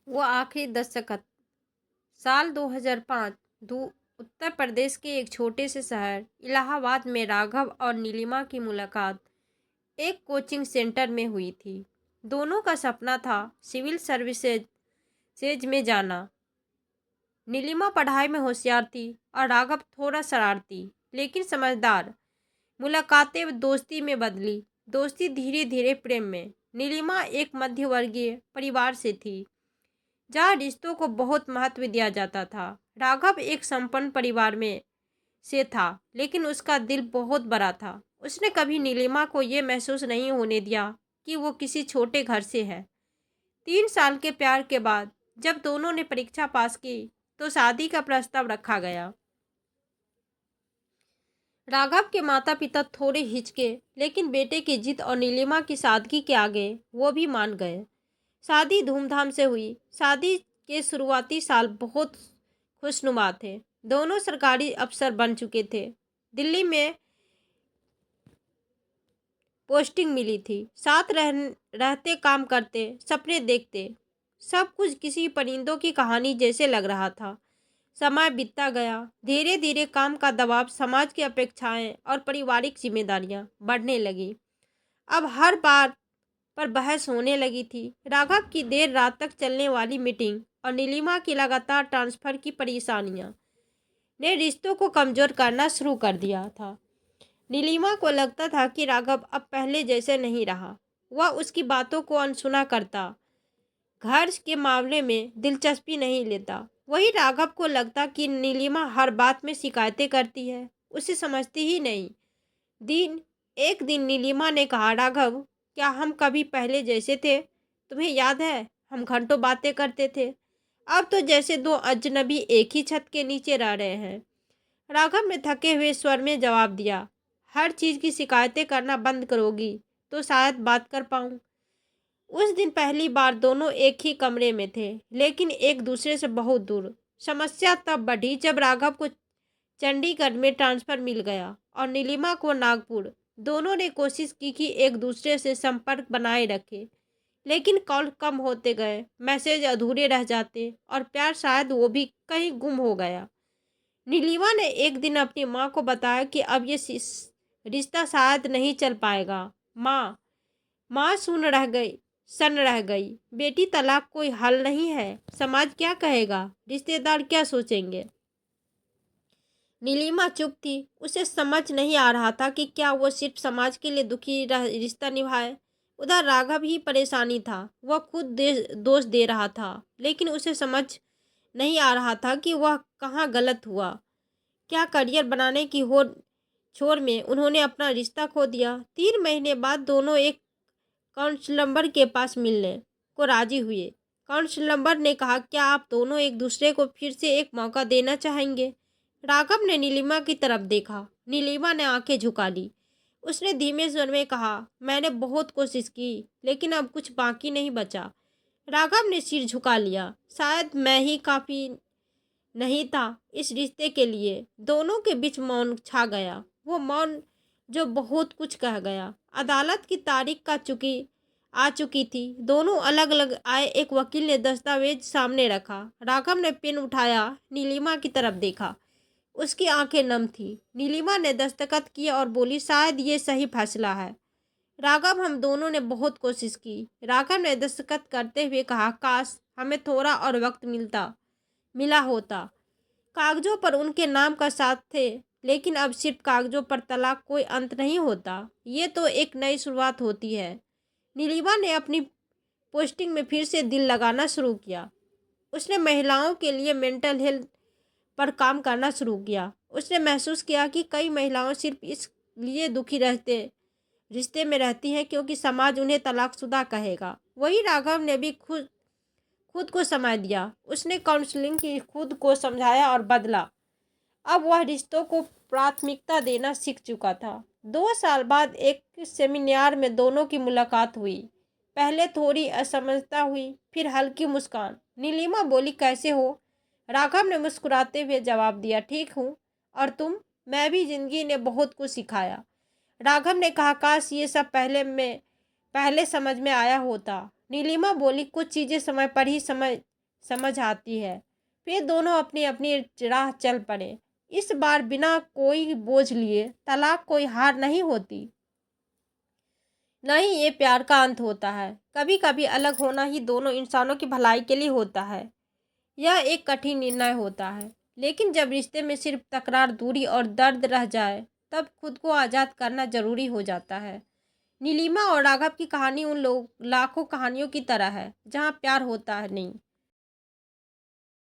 वो आखिरी दस्तखत। साल 2005। दू उत्तर प्रदेश के एक छोटे से शहर इलाहाबाद में राघव और नीलिमा की मुलाकात एक कोचिंग सेंटर में हुई थी। दोनों का सपना था सिविल सर्विसेज में जाना। नीलिमा पढ़ाई में होशियार थी और राघव थोड़ा शरारती लेकिन समझदार। मुलाकातें दोस्ती में बदली, दोस्ती धीरे धीरे प्रेम में। नीलिमा एक मध्यवर्गीय परिवार से थी जहाँ रिश्तों को बहुत महत्व दिया जाता था। राघव एक संपन्न परिवार में से था लेकिन उसका दिल बहुत बड़ा था। उसने कभी नीलिमा को ये महसूस नहीं होने दिया कि वो किसी छोटे घर से है। 3 साल के प्यार के बाद जब दोनों ने परीक्षा पास की तो शादी का प्रस्ताव रखा गया। राघव के माता पिता थोड़े हिचके लेकिन बेटे की जिद और नीलिमा की सादगी के आगे वो भी मान गए। शादी धूमधाम से हुई। शादी के शुरुआती साल बहुत खुशनुमा थे। दोनों सरकारी अफसर बन चुके थे। दिल्ली में पोस्टिंग मिली थी। साथ रहते, काम करते, सपने देखते। सब कुछ किसी परिंदों की कहानी जैसे लग रहा था। समय बीतता गया। धीरे धीरे काम का दबाव, समाज की अपेक्षाएं और पारिवारिक जिम्मेदारियां बढ़ने लगी। अब हर बार पर बहस होने लगी थी। राघव की देर रात तक चलने वाली मीटिंग और नीलिमा की लगातार ट्रांसफर की परेशानियां ने रिश्तों को कमजोर करना शुरू कर दिया था। नीलिमा को लगता था कि राघव अब पहले जैसे नहीं रहा। वह उसकी बातों को अनसुना करता, घर के मामले में दिलचस्पी नहीं लेता। वही राघव को लगता कि नीलिमा हर बात में शिकायतें करती है, उसे समझती ही नहीं। दिन एक दिन नीलिमा ने कहा, राघव, क्या हम कभी पहले जैसे थे? तुम्हें याद है हम घंटों बातें करते थे? अब तो जैसे दो अजनबी एक ही छत के नीचे रह रहे हैं। राघव ने थके हुए स्वर में जवाब दिया, हर चीज की शिकायतें करना बंद करोगी तो शायद बात कर पाऊं। उस दिन पहली बार दोनों एक ही कमरे में थे लेकिन एक दूसरे से बहुत दूर। समस्या तब बढ़ी जब राघव को चंडीगढ़ में ट्रांसफर मिल गया और नीलिमा को नागपुर। दोनों ने कोशिश की कि एक दूसरे से संपर्क बनाए रखे लेकिन कॉल कम होते गए, मैसेज अधूरे रह जाते और प्यार शायद वो भी कहीं गुम हो गया। नीलिमा ने एक दिन अपनी माँ को बताया कि अब ये रिश्ता शायद नहीं चल पाएगा। माँ माँ सन रह गई। बेटी, तलाक कोई हल नहीं है। समाज क्या कहेगा? रिश्तेदार क्या सोचेंगे? नीलिमा चुप थी। उसे समझ नहीं आ रहा था कि क्या वो सिर्फ समाज के लिए दुखी रिश्ता निभाए। उधर राघव ही परेशानी था। वह खुद दोष दे रहा था लेकिन उसे समझ नहीं आ रहा था कि वह कहाँ गलत हुआ। क्या करियर बनाने की छोर में उन्होंने अपना रिश्ता खो दिया। 3 महीने बाद दोनों एक काउंसलर के पास मिलने को राजी हुए। काउंसलर ने कहा, क्या आप दोनों एक दूसरे को फिर से एक मौका देना चाहेंगे? राघव ने नीलिमा की तरफ देखा। नीलिमा ने आंखें झुका ली। उसने धीमे स्वर में कहा, मैंने बहुत कोशिश की लेकिन अब कुछ बाकी नहीं बचा। राघव ने सिर झुका लिया। शायद मैं ही काफी नहीं था इस रिश्ते के लिए। दोनों के बीच मौन छा गया, वो मौन जो बहुत कुछ कह गया। अदालत की तारीख आ चुकी थी। दोनों अलग अलग आए। एक वकील ने दस्तावेज सामने रखा। राघव ने पेन उठाया, नीलिमा की तरफ देखा। उसकी आंखें नम थी। नीलिमा ने दस्तखत किए और बोली, शायद ये सही फैसला है। राघव, हम दोनों ने बहुत कोशिश की। राघव ने दस्तखत करते हुए कहा, काश हमें थोड़ा और वक्त मिला होता। कागजों पर उनके नाम का साथ थे लेकिन अब सिर्फ कागजों पर तलाक कोई अंत नहीं होता। ये तो एक नई शुरुआत होती है। नीलिमा ने अपनी पोस्टिंग में फिर से दिल लगाना शुरू किया। उसने महिलाओं के लिए मेंटल हेल्थ पर काम करना शुरू किया। उसने महसूस किया कि कई महिलाएं सिर्फ इसलिए दुखी रिश्ते में रहती हैं क्योंकि समाज उन्हें तलाकशुदा कहेगा। वही राघव ने भी खुद को समय दिया। उसने काउंसलिंग की, खुद को समझाया और बदला। अब वह रिश्तों को प्राथमिकता देना सीख चुका था। 2 साल बाद एक सेमिनार में दोनों की मुलाकात हुई। पहले थोड़ी असमझता हुई, फिर हल्की मुस्कान। नीलिमा बोली, कैसे हो? राघव ने मुस्कुराते हुए जवाब दिया, ठीक हूँ। और तुम? मैं भी, जिंदगी ने बहुत कुछ सिखाया। राघव ने कहा, काश ये सब पहले समझ में आया होता। नीलिमा बोली, कुछ चीजें समय पर ही समझ समझ आती है। फिर दोनों अपनी अपनी राह चल पड़े। इस बार बिना कोई बोझ लिए। तलाक कोई हार नहीं होती, न ही ये प्यार का अंत होता है। कभी कभी अलग होना ही दोनों इंसानों की भलाई के लिए होता है। यह एक कठिन निर्णय होता है, लेकिन जब रिश्ते में सिर्फ तकरार, दूरी और दर्द रह जाए, तब खुद को आज़ाद करना जरूरी हो जाता है। नीलिमा और राघव की कहानी उन लोग लाखों कहानियों की तरह है, जहाँ प्यार होता है नहीं,